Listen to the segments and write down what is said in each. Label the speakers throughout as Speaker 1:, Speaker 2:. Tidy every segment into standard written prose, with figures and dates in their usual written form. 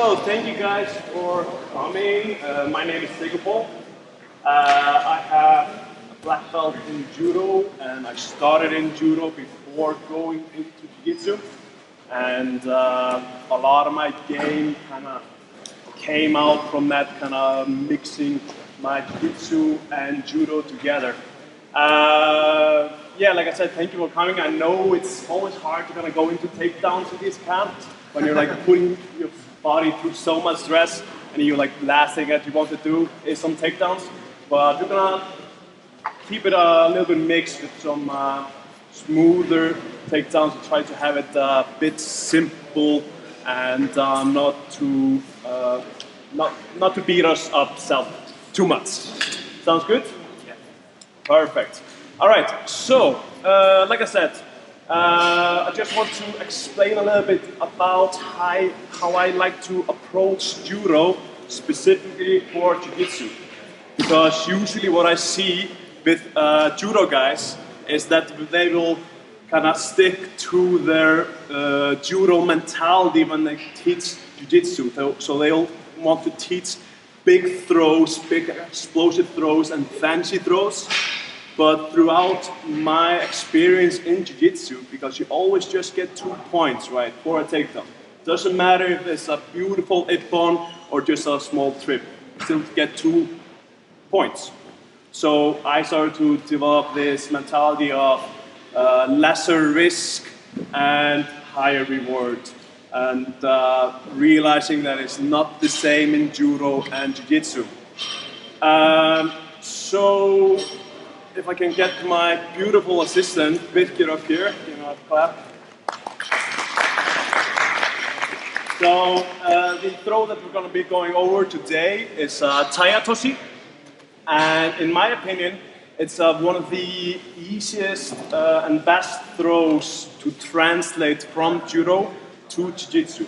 Speaker 1: So thank you guys for coming. My name is Sigurpáll. I have a black belt in Judo, and I started in Judo before going into Jiu-jitsu. And a lot of my game kind of came out from that kind of mixing my Jiu-jitsu and Judo together. Yeah, like I said, thank you for coming. I know it's always hard to kind of go into takedowns in these camps when you're like putting your body through so much stress and you're like last thing that you want to do is some takedowns. But we're gonna keep it a little bit mixed with some smoother takedowns to try to have it a bit simple and not to beat us up too much. Sounds good? Yeah. Perfect. All right, so like I said, I just want to explain a little bit about how I like to approach Judo, specifically for Jiu-Jitsu. Because usually what I see with Judo guys is that they will kind of stick to their Judo mentality when they teach Jiu-Jitsu. So they'll want to teach big throws, big explosive throws, and fancy throws. But throughout my experience in Jiu-Jitsu, because you always just get 2 points, right, for a takedown. Doesn't matter if it's a beautiful ippon or just a small trip, you still get 2 points. So I started to develop this mentality of lesser risk and higher reward. And realizing that it's not the same in Judo and Jiu-Jitsu. So if I can get my beautiful assistant, Birkir, up here, you know, clap. So the throw that we're going to be going over today is Tai Otoshi. And in my opinion, it's one of the easiest and best throws to translate from Judo to Jiu-Jitsu.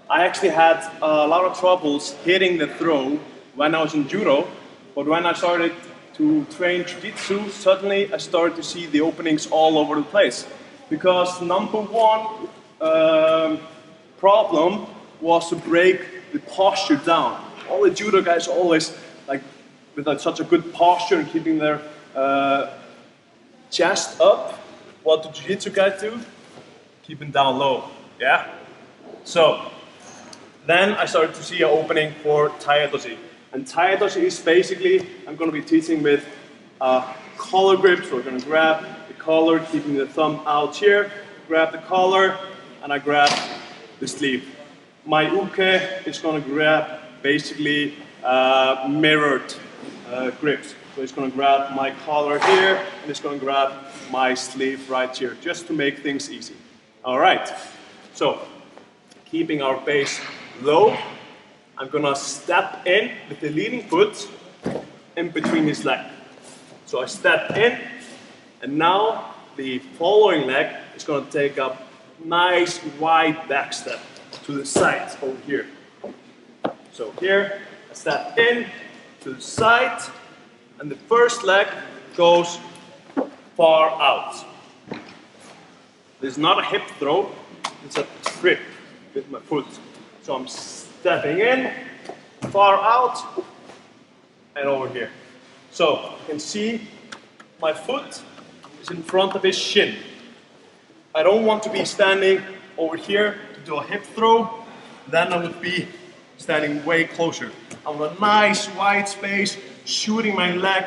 Speaker 1: I actually had a lot of troubles hitting the throw when I was in Judo, but when I started to train Jiu-Jitsu, suddenly I started to see the openings all over the place. Because number one problem was to break the posture down. All the Judo guys always like with such a good posture and keeping their chest up. What do Jiu-Jitsu guys do? Keep them down low, yeah? So, then I started to see an opening for Tai Otoshi. And Tai Otoshi is basically, I'm going to be teaching with collar grip. So we're going to grab the collar, keeping the thumb out here, grab the collar, and I grab the sleeve. My uke is going to grab basically mirrored grips. So it's going to grab my collar here, and it's going to grab my sleeve right here, just to make things easy. All right, so keeping our base low, I'm gonna step in with the leading foot in between his leg. So I step in, and now the following leg is gonna take a nice wide back step to the side over here. So here, I step in to the side, and the first leg goes far out. This is not a hip throw, it's a trip with my foot. So I'm stepping in, far out, and over here. So you can see my foot is in front of his shin. I don't want to be standing over here to do a hip throw, then I would be standing way closer. I want a nice wide space, shooting my leg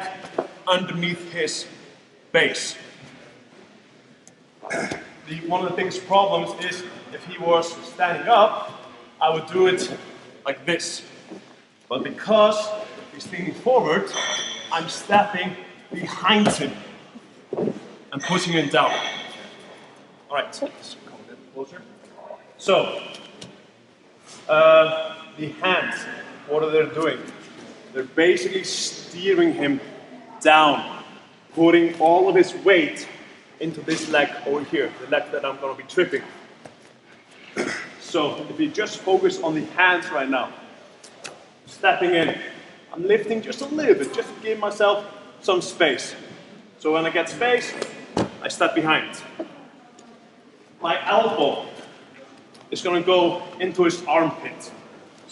Speaker 1: underneath his base. One of the biggest problems is if he was standing up, I would do it like this. But because he's leaning forward, I'm stepping behind him and pushing him down. All right, let's come a bit closer. So, the hands, what are they doing? They're basically steering him down, putting all of his weight into this leg over here, the leg that I'm going to be tripping. So if you just focus on the hands right now, stepping in, I'm lifting just a little bit, just to give myself some space. So when I get space, I step behind. My elbow is going to go into his armpit.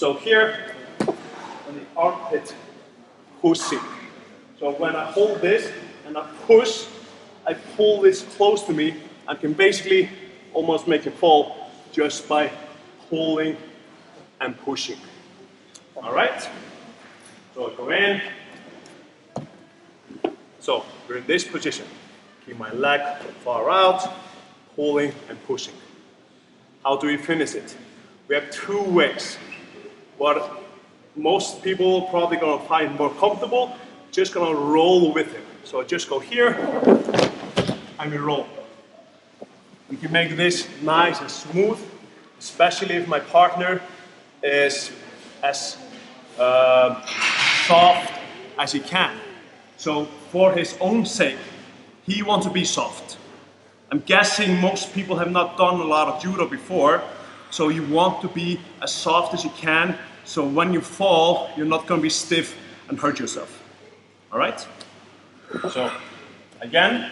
Speaker 1: So here, on the armpit, pushing. So when I hold this and I push, I pull this close to me and can basically almost make it fall just by pulling and pushing. All right? So I go in. So we're in this position. Keep my leg far out, pulling and pushing. How do we finish it? We have two ways. What most people probably gonna find more comfortable, just gonna roll with it. So just go here and we roll. We can make this nice and smooth, especially if my partner is as soft as he can. So for his own sake, he wants to be soft. I'm guessing most people have not done a lot of judo before, so you want to be as soft as you can, so when you fall, you're not going to be stiff and hurt yourself. All right? So again,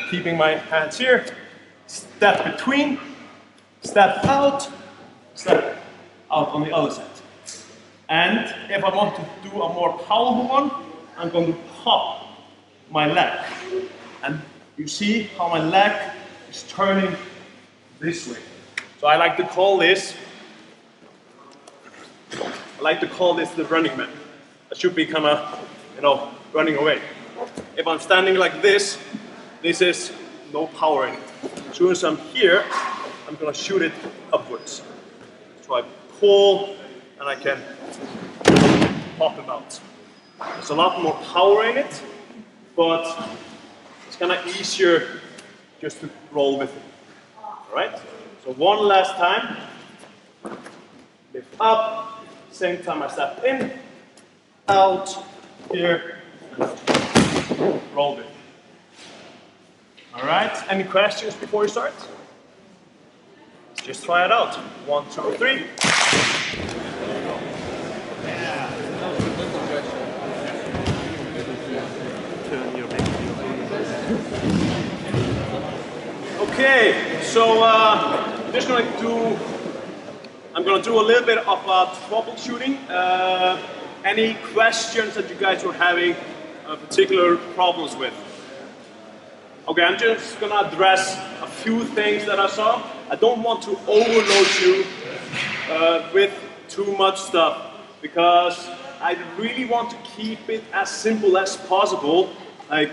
Speaker 1: keeping my hands here, step between, step out on the other side. And if I want to do a more powerful one, I'm going to pop my leg. And you see how my leg is turning this way. So I like to call this the running man. I should be kind of, running away. If I'm standing like this is no power in it. As soon as I'm here, I'm gonna shoot it upwards. So I pull and I can pop him out. There's a lot more power in it, but it's kind of easier just to roll with it. All right? So one last time. Lift up. Same time I step in, out, here, and roll it. All right? Any questions before we start? Let's just try it out. 1, 2, 3. Okay, so I'm going to do a little bit of troubleshooting. Any questions that you guys were having particular problems with? Okay, I'm just going to address a few things that I saw. I don't want to overload you with too much stuff because I really want to keep it as simple as possible. Like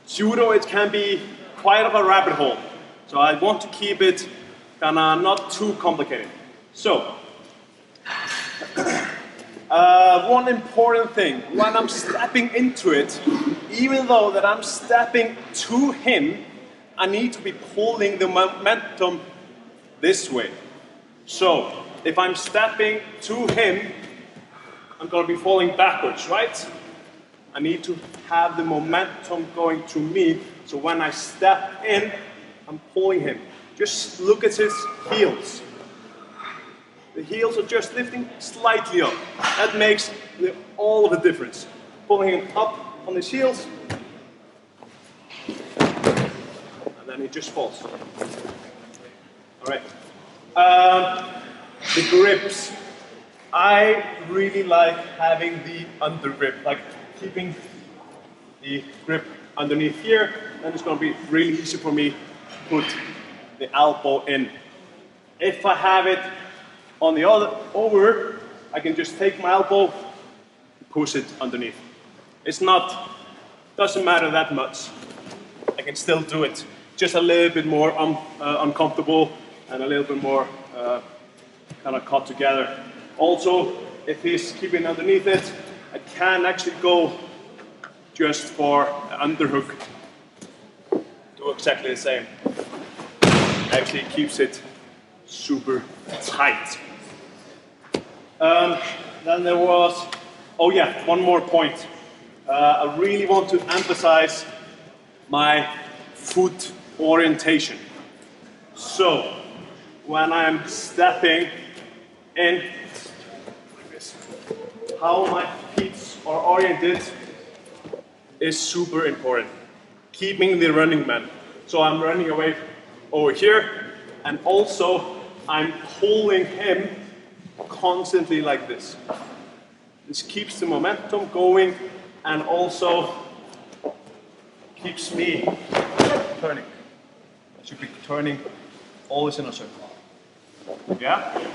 Speaker 1: judo, it can be quite of a rabbit hole. So I want to keep it kind of not too complicated. So, one important thing, when I'm stepping into it, even though that I'm stepping to him, I need to be pulling the momentum this way. So, if I'm stepping to him, I'm going to be falling backwards, right? I need to have the momentum going to me, so when I step in, I'm pulling him. Just look at his heels. The heels are just lifting slightly up. That makes all of the difference. Pulling him up on his heels, and then he just falls. All right. The grips. I really like having the under grip, like keeping the grip underneath here. Then it's going to be really easy for me to put the elbow in. If I have it on the other over, I can just take my elbow, push it underneath. Doesn't matter that much. I can still do it. Just a little bit more uncomfortable and a little bit more kind of caught together. Also, if he's keeping underneath it, I can actually go just for an underhook. Do exactly the same. Actually keeps it super tight. Then there was, oh yeah, one more point. I really want to emphasize my foot orientation. So, when I'm stepping in, like this, how my feet are oriented is super important. Keeping the running man. So I'm running away over here, and also I'm pulling him constantly like this. This keeps the momentum going and also keeps me turning. I should be turning always in a circle. Yeah? You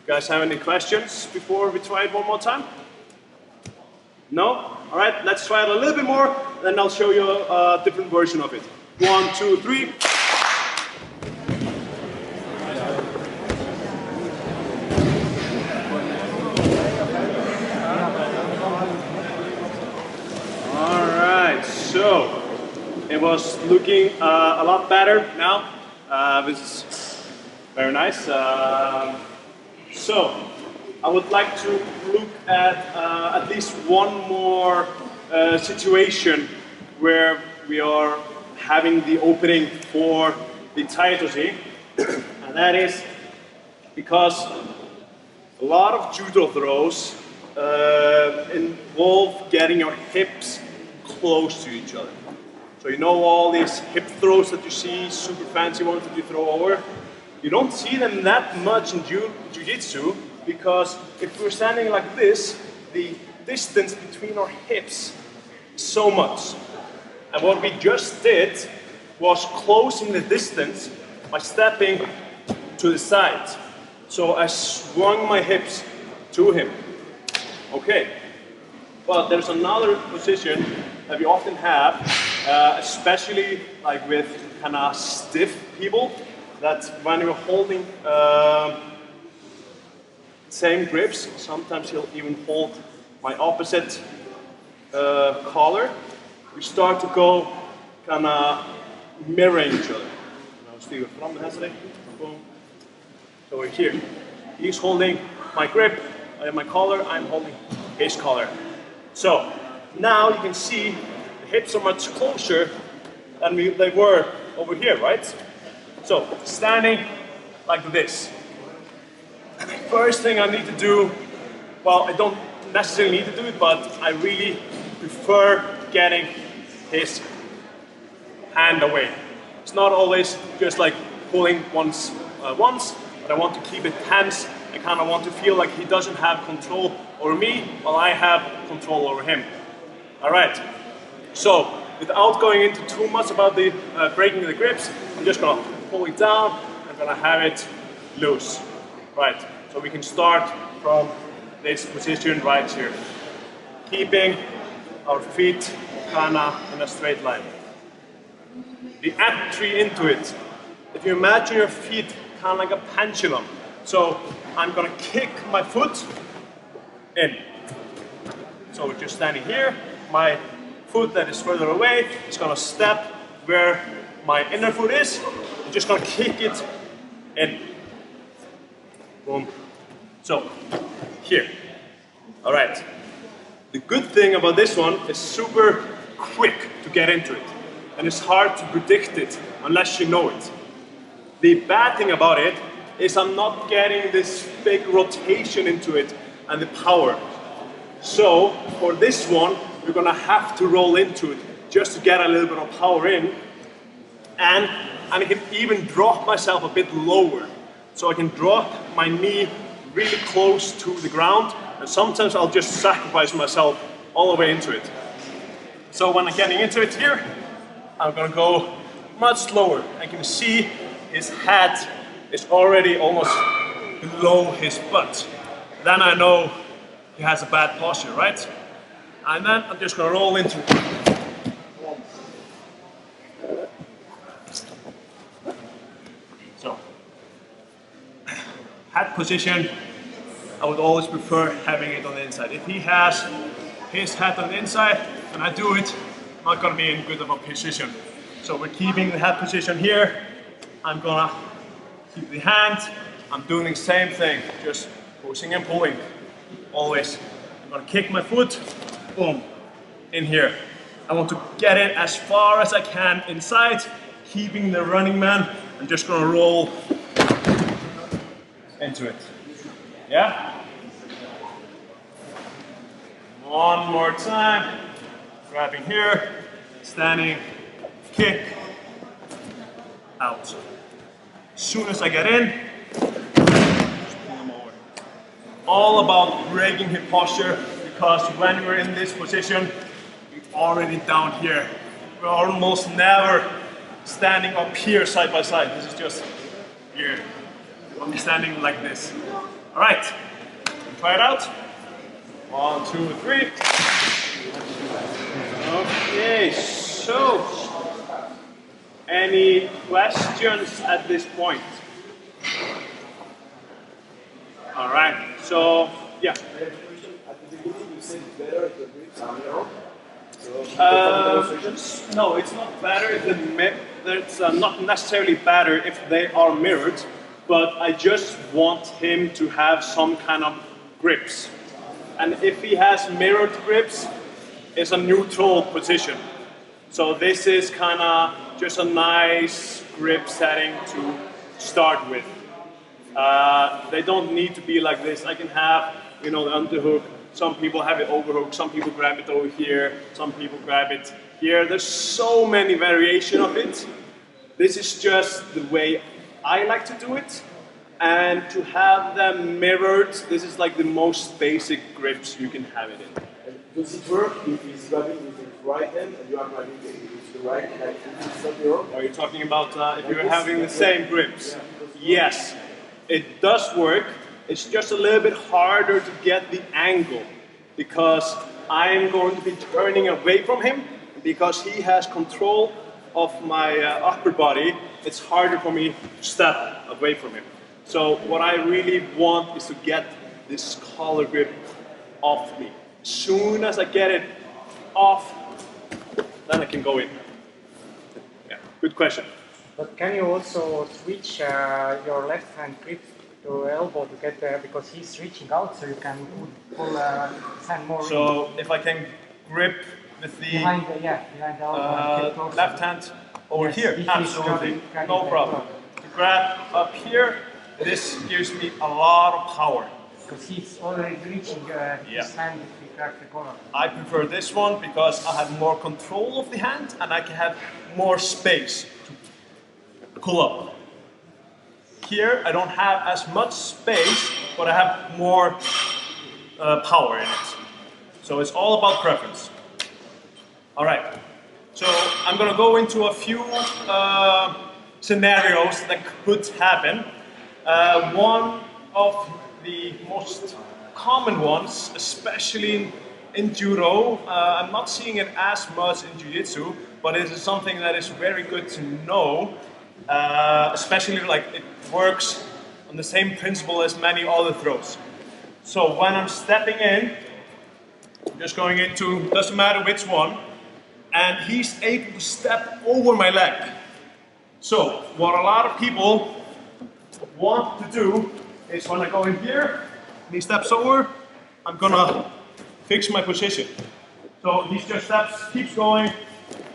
Speaker 1: guys have any questions before we try it one more time? No? Alright, let's try it a little bit more, then I'll show you a different version of it. 1, 2, 3. Alright, so it was looking a lot better now. This is very nice. So I would like to look at least one more situation where we are having the opening for the Tai Otoshi, and that is because a lot of judo throws involve getting your hips close to each other. So you know all these hip throws that you see, super fancy ones that you throw over? You don't see them that much in jiu-jitsu because if we're standing like this, the distance between our hips is so much. And what we just did was closing the distance by stepping to the side. So I swung my hips to him. Okay, but there's another position that we often have, especially like with kind of stiff people, that when you're holding same grips, sometimes he'll even hold my opposite collar. We start to go kind of mirroring each other. So we're here. He's holding my grip, I have my collar, I'm holding his collar. So now you can see the hips are much closer than they were over here, right? So standing like this. First thing I need to do, well, I don't necessarily need to do it, but I really prefer getting his hand away. It's not always just like pulling once, but I want to keep it tense. I kind of want to feel like he doesn't have control over me while I have control over him. All right, so without going into too much about the breaking the grips, I'm just gonna pull it down. I'm gonna have it loose. Right, so we can start from this position right here. Keeping our feet kinda in a straight line. The entry into it, if you imagine your feet kind of like a pendulum. So I'm gonna kick my foot in. So we're just standing here, my foot that is further away is gonna step where my inner foot is. I'm just gonna kick it in. Boom. So, here. All right. The good thing about this one is super quick to get into it. And it's hard to predict it unless you know it. The bad thing about it is I'm not getting this big rotation into it and the power. So, for this one, we're gonna have to roll into it just to get a little bit of power in. And I can even drop myself a bit lower. So I can drop my knee really close to the ground, and sometimes I'll just sacrifice myself all the way into it. So when I'm getting into it here, I'm gonna go much lower. I can see his head is already almost below his butt. Then I know he has a bad posture, right? And then I'm just gonna roll into it. So, head position, I would always prefer having it on the inside. If he has his head on the inside and I do it, I'm not gonna be in good of a position. So we're keeping the head position here. I'm gonna keep the hand. I'm doing the same thing, just pushing and pulling, always. I'm gonna kick my foot, boom, in here. I want to get it as far as I can inside, keeping the running man. I'm just gonna roll into it. Yeah? One more time. Grabbing here, standing, kick, out. As soon as I get in, just pull them over. all about breaking hip posture, because when we're in this position, we're already down here. We're almost never standing up here side by side. This is just here. I'm standing like this. All right, try it out. 1, 2, 3. Okay, so any questions at this point? All right, so yeah.
Speaker 2: At the beginning, you said it's better if the grips are narrow.
Speaker 1: No, it's not better if it's not necessarily better if they are mirrored, but I just want him to have some kind of grips. And if he has mirrored grips, it's a neutral position. So this is kind of just a nice grip setting to start with. They don't need to be like this. I can have, you know, the underhook. Some people have it overhook. Some people grab it over here. Some people grab it here. There's so many variations of it. This is just the way I like to do it. And to have them mirrored, this is like the most basic grips you can have it in.
Speaker 2: And does it work if he's grabbing with his right hand and you are grabbing with the right hand? Like if it's not your own?
Speaker 1: Are you talking about if you're having the same grips? Yes, it does work. It's just a little bit harder to get the angle because I'm going to be turning away from him. Because he has control of my upper body, it's harder for me to step away from him. So what I really want is to get this collar grip off me. As soon as I get it off, then I can go in. Yeah, good question.
Speaker 3: But can you also switch your left hand grip to elbow to get there, because he's reaching out, so you can pull his hand more
Speaker 1: so in. If I can grip with the,
Speaker 3: behind the elbow,
Speaker 1: left hand over
Speaker 3: yes,
Speaker 1: here, absolutely, no problem. To grab up here, this gives me a lot of power.
Speaker 3: Because he's already reaching his hand if he grabs the collar.
Speaker 1: I prefer this one because I have more control of the hand and I can have more space to pull up. Here I don't have as much space, but I have more power in it. So it's all about preference. All right, so I'm gonna go into a few scenarios that could happen. One of the most common ones, especially in Judo, I'm not seeing it as much in jiu-jitsu, but it is something that is very good to know, especially like it works on the same principle as many other throws. So when I'm stepping in, I'm just going into, doesn't matter which one, and he's able to step over my leg. So what a lot of people want to do is when I go in here and he steps over, I'm gonna fix my position. So he just steps, keeps going,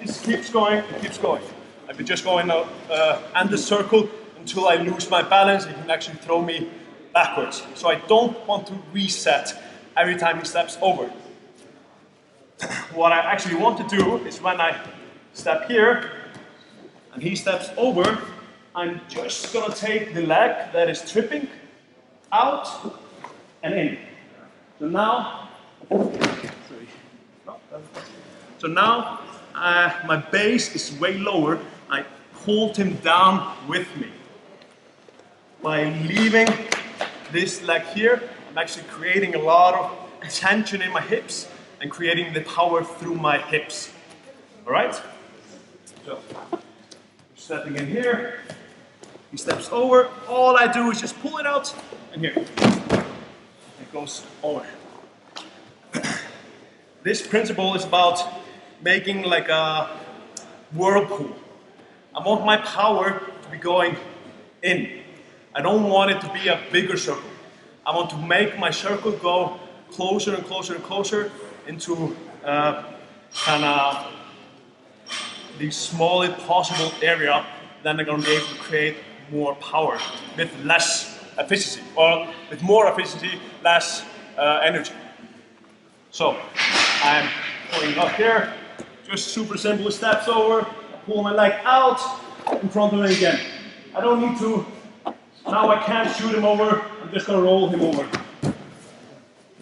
Speaker 1: keeps going, keeps going. I've been just going out and the circle until I lose my balance. He can actually throw me backwards. So I don't want to reset every time he steps over. What I actually want to do is when I step here and he steps over, I'm just gonna take the leg that is tripping out and in. So now, my base is way lower. I pulled him down with me. By leaving this leg here, I'm actually creating a lot of tension in my hips and creating the power through my hips. All right? So, stepping in here, he steps over, all I do is just pull it out, and here, it goes over. This principle is about making like a whirlpool. I want my power to be going in. I don't want it to be a bigger circle. I want to make my circle go closer and closer and closer into kind of the smallest possible area. Then I'm going to be able to create more power with less efficiency, or with more efficiency, less energy. So I'm pulling up here, just super simple steps over, pull my leg out, in front of him again. I don't need to, now I can't shoot him over, I'm just going to roll him over.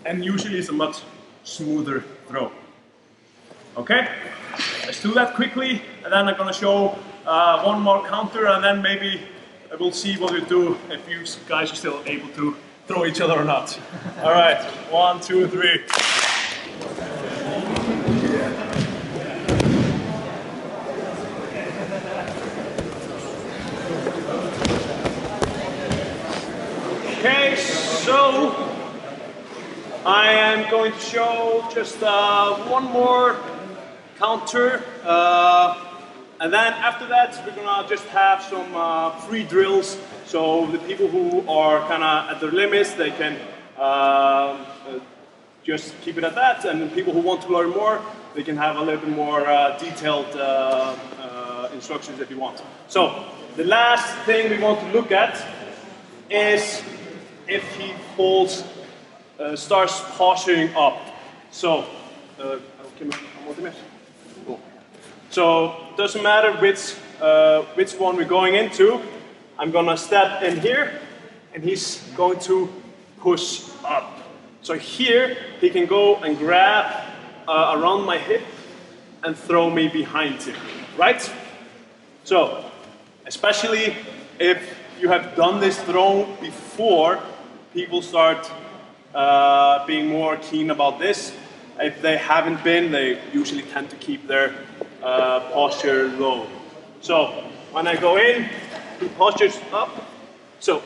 Speaker 1: and usually it's a much smoother throw. Okay, let's do that quickly, and then I'm gonna show one more counter, and then maybe we'll see what we do if you guys are still able to throw each other or not. All right, 1, 2, 3. Okay, so I am going to show just one more counter, and then after that we're gonna just have some free drills. So the people who are kind of at their limits, they can just keep it at that, and the people who want to learn more, they can have a little bit more detailed instructions if you want. So the last thing we want to look at is if he pulls, starts posturing up. So, doesn't matter which one we're going into. I'm gonna step in here, and he's going to push up. So here he can go and grab around my hip and throw me behind him, right? So, especially if you have done this throw before, people start being more keen about this. If they haven't been, they usually tend to keep their posture low. So when I go in, he postures up. So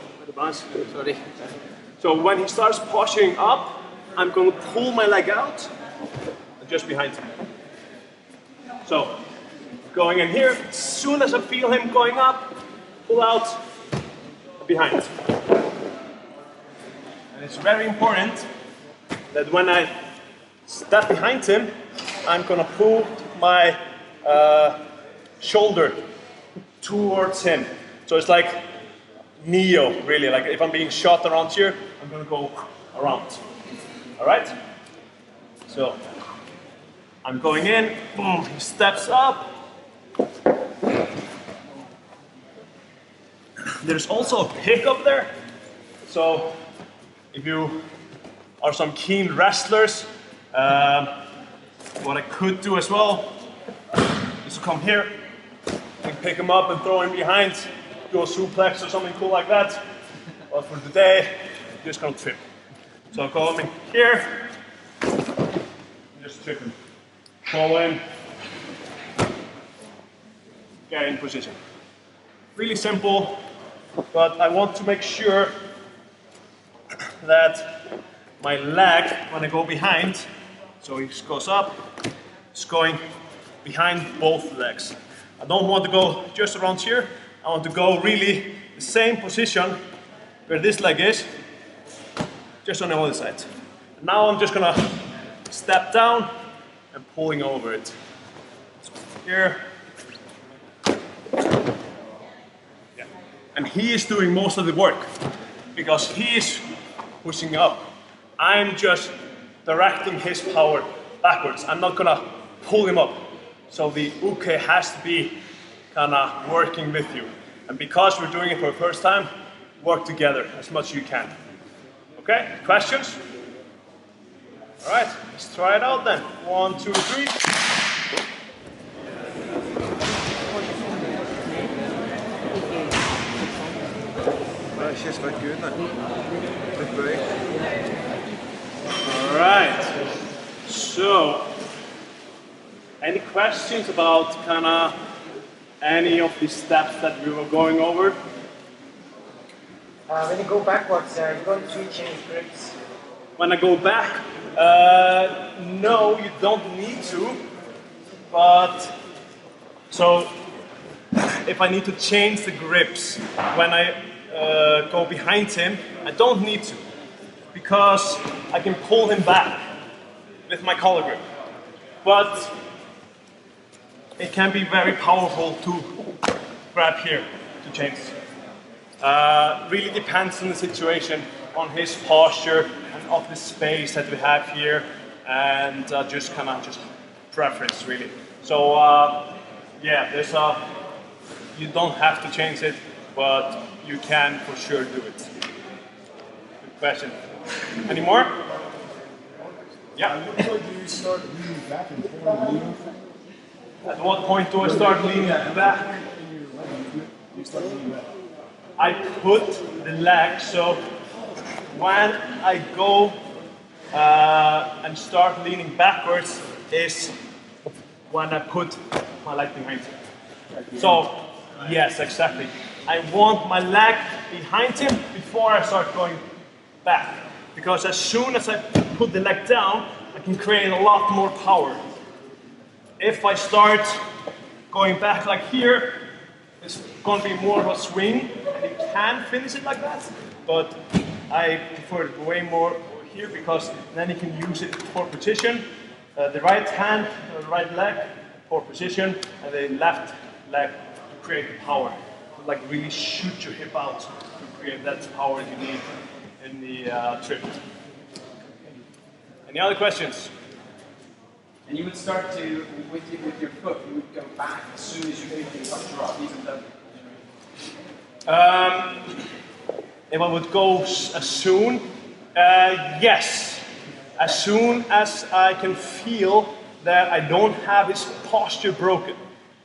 Speaker 1: when he starts posturing up, I'm going to pull my leg out just behind him. So going in here, as soon as I feel him going up, pull out behind. And it's very important that when I step behind him, I'm gonna pull my shoulder towards him. So it's like Neo, really. Like if I'm being shot around here, I'm gonna go around. All right? So I'm going in, boom, he steps up. There's also a pick up there. So if you are some keen wrestlers, what I could do as well is to come here and pick him up and throw him behind, do a suplex or something cool like that. But for today, I'm just gonna trip. So I'll go in here, and just trip him. Pull in, get in position. Really simple, but I want to make sure that my leg, when I go behind, so he goes up, it's going behind both legs. I don't want to go just around here. I want to go really the same position where this leg is, just on the other side. And now I'm just gonna step down and pulling over it. Here. Yeah. And he is doing most of the work because he is pushing up. I'm just directing his power backwards. I'm not gonna pull him up. So the uke has to be kinda working with you. And because we're doing it for the first time, work together as much as you can. Okay, questions? All right, let's try it out then. 1, 2, 3. All right, so any questions about kinda any of the steps that we were going over?
Speaker 3: When you go backwards, you don't switch any grips.
Speaker 1: When I go back, no, you don't need to. But so if I need to change the grips when I go behind him, I don't need to, because I can pull him back with my collar grip. But it can be very powerful to grab here to change. Really depends on the situation, on his posture, and of the space that we have here, and just preference really. So yeah, you don't have to change it, but you can for sure do it. Good question. Any more? Yeah.
Speaker 4: At what point do you start leaning back and forward?
Speaker 1: At what point do I start leaning back?
Speaker 4: You start leaning back.
Speaker 1: I put the leg, so when I go and start leaning backwards is when I put my leg behind him. So, yes, exactly. I want my leg behind him before I start going back. Because as soon as I put the leg down, I can create a lot more power. If I start going back like here, it's going to be more of a swing, and you can finish it like that, but I prefer it way more over here because then you can use it for position. The right hand, the right leg for position, and the left leg to create the power. To like really shoot your hip out to create that power you need in the trip. Any other questions?
Speaker 5: And you would start to, with your foot, you would go back as soon as you make the drop, even though.
Speaker 1: If I would go as soon, yes. As soon as I can feel that I don't have his posture broken.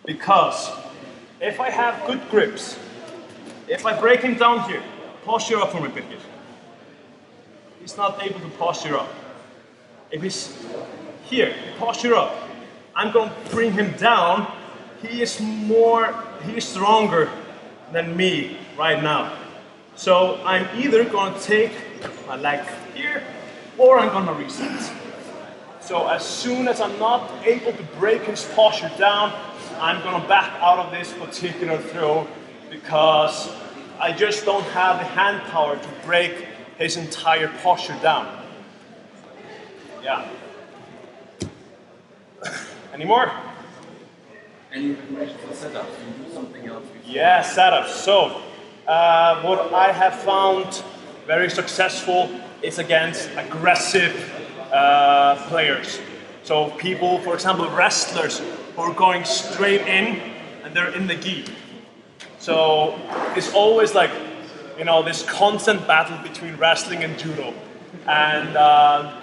Speaker 1: Because if I have good grips, if I break him down here, posture up for me, Birgir. He's not able to posture up. If he's here, posture up. I'm going to bring him down. He is stronger than me right now. So I'm either going to take my leg here or I'm going to reset. So as soon as I'm not able to break his posture down, I'm going to back out of this particular throw because I just don't have the hand power to break his entire posture down. Yeah. Any more?
Speaker 5: Any information for setups? You do something else before?
Speaker 1: Yeah, setups. So, what I have found very successful is against aggressive players. So people, for example, wrestlers who are going straight in and they're in the gi. So it's always like, you know, this constant battle between wrestling and judo. And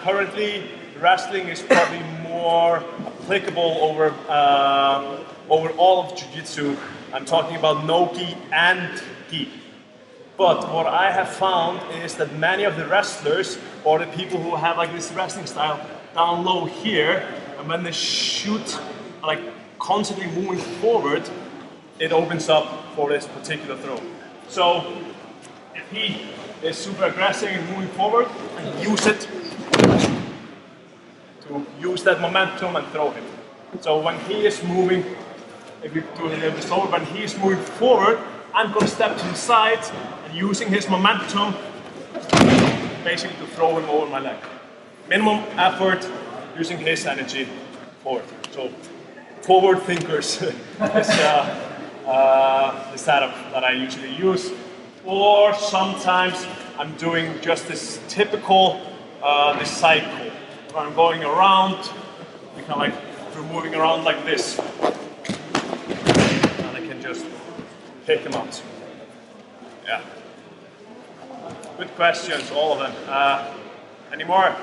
Speaker 1: currently, wrestling is probably more applicable over all of jiu-jitsu. I'm talking about no gi and gi. But what I have found is that many of the wrestlers, or the people who have like this wrestling style down low here, and when they shoot like constantly moving forward, it opens up for this particular throw. So if he is super aggressive and moving forward, and use it to use that momentum and throw him. So when he is moving, if you do a little bit slower, when he is moving forward, I'm going to step to the side and using his momentum, basically to throw him over my leg. Minimum effort, using his energy forward. So forward thinkers is the setup that I usually use. Or sometimes I'm doing just this typical this cycle where I'm going around, kind of like we're moving around like this, and I can just pick him out. Yeah. Good questions, all of them. Any more?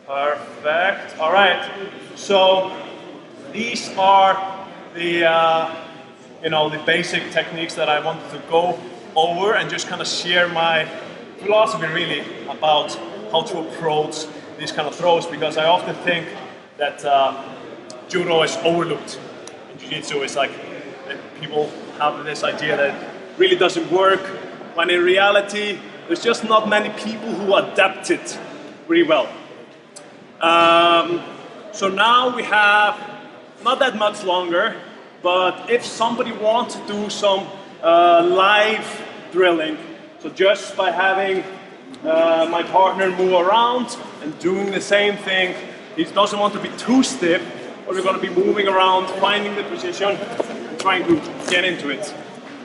Speaker 1: Perfect. All right. So these are the the basic techniques that I wanted to go over and just kind of share my philosophy really about how to approach these kind of throws, because I often think that judo is overlooked and jiu-jitsu is like that people have this idea that it really doesn't work, when in reality there's just not many people who adapt it really well. So now we have not that much longer, but if somebody wants to do some live drilling, so just by having my partner move around and doing the same thing, he doesn't want to be too stiff, but we're going to be moving around, finding the position, and trying to get into it.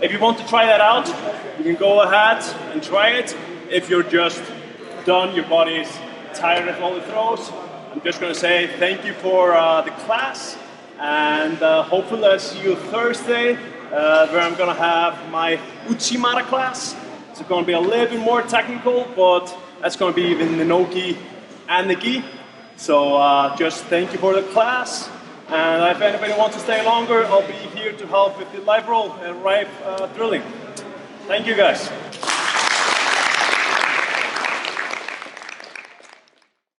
Speaker 1: If you want to try that out, you can go ahead and try it. If you're just done, your body is tired of all the throws, I'm just going to say thank you for the class, and hopefully I'll see you Thursday, where I'm going to have my Uchimata class. It's going to be a little bit more technical, but That's going to be with the no gi and the gi. So just thank you for the class. And if anybody wants to stay longer, I'll be here to help with the live roll and live drilling. Thank you guys.